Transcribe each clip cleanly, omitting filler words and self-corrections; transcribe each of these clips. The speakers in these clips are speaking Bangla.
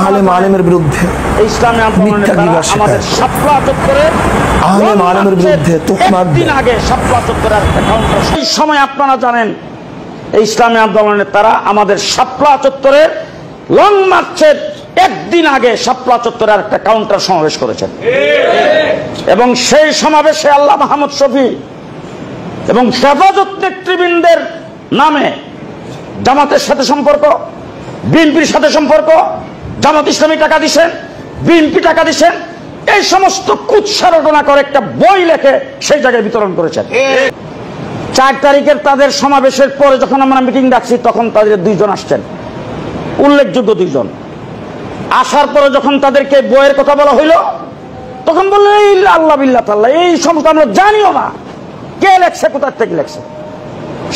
আলেম আলেমের বিরুদ্ধে ইসলামী আন্দোলনের আমাদের শাপলা চত্বরে আলেম আলেমের বিরুদ্ধে তোহমাত দিন আগে শাপলা চত্বরের একটা কাউন্টার, সেই সময় আপনারা জানেন এই ইসলামী আন্দোলনের তারা আমাদের শাপলা চত্বরে লং মার্চের একদিন আগে শাপলা চত্বরের একটা কাউন্টার সমাবেশ করেছেন এবং সেই সমাবেশে আল্লাহ মাহমুদ শফি এবং হেফাজত নেতৃবৃন্দের নামে জামাতের সাথে সম্পর্ক, বিএনপির সাথে সম্পর্ক, জামাত ইসলামী টাকা দিচ্ছেন, বিএনপি টাকা দিচ্ছেন, এই সমস্ত কুৎসা রটনা করে একটা বই লেখে সেই জায়গায় বিতরণ করেছেন। 4 তারিখের তাদের সমাবেশের পরে যখন আমরা মিটিং ডাকছি তখন তাদের 2 জন আসছেন, উল্লেখযোগ্য 2 জন। আসার পরে যখন তাদেরকে বইয়ের কথা বলা হইল তখন বললো এই আল্লাহ বিল্লাহ তাল্লাহ, এই সমস্ত আমরা জানিও না কে লেখছে, কোথার থেকে লেখছে।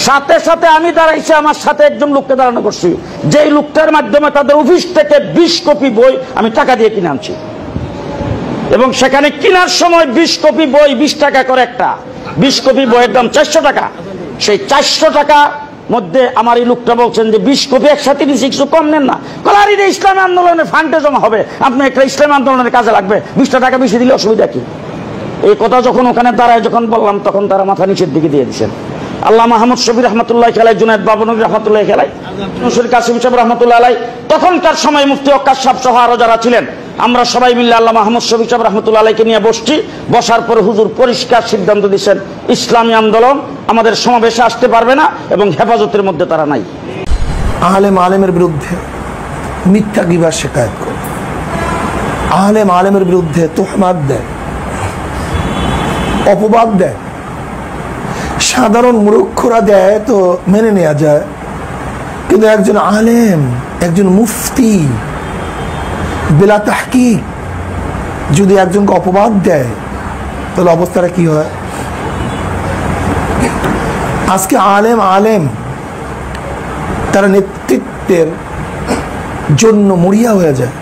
সাথে সাথে আমি দাঁড়াইছি, আমার সাথে একজন লোককে দাঁড়ানো করছি, যেই লোকটার মাধ্যমে তাদের অফিস থেকে 20 কপি বই আমি টাকা দিয়ে কিনে আনছি এবং সেখানে কেনার সময় 20 কপি বই 20 টাকা করে একটা, 20 কপি বইয়ের দাম 400 টাকা। সেই 400 টাকা মধ্যে আমার এই লোকটা বলছেন যে 20 কপি একসাথে নিচ্ছি, কিছু কম নেন না। কলার ইসলামী আন্দোলনের ফান্ডে জমা হবে, আপনি একটা ইসলামী আন্দোলনের কাজে লাগবে, 20 টাকা বেশি দিলে অসুবিধা কি? এই কথা যখন ওখানে দাঁড়ায় যখন বললাম তখন তারা মাথা নিচের দিকে দিয়ে দিচ্ছেন। আল্লাহ মাহমুদ শফি রহমতুল্লাহ খেলায়, জুনায়েদ বাবনগরী রহমতুল্লাহ খেলায়, নসরুল কাসিম সাহেব রহমতুল্লাহ আলাই, তখনকার সময় মুফতি ওয়াক্কাস সাহেব সহ আরো যারা ছিলেন, আমরা সবাই মিলে আল্লাহ মাহমুদ শফি সাহেব রহমতুল্লাহ আলাইকে নিয়ে বসছি। বসার পরে হুজুর পরিষ্কার সিদ্ধান্ত দিচ্ছেন ইসলামী আন্দোলন আমাদের সমাবেশে আসতে পারবে না এবং হেফাজতের মধ্যে তারা নাই। আলেম আলেমের বিরুদ্ধে মিথ্যা গিবত শিকায়ত করে, আলেম আলেমের বিরুদ্ধে তোহমাত দেয়, অপবাদ দেয়। সাধারণ মূর্খরা দেয় তো মেনে নেওয়া যায়, কিন্তু একজন আলেম, একজন মুফতি বিলা তাহকিক যদি একজনকে অপবাদ দেয় তাহলে অবস্থাটা কি হয়? আজকে আলেম তারা নেতৃত্বের জন্য মরিয়া হয়ে যায়।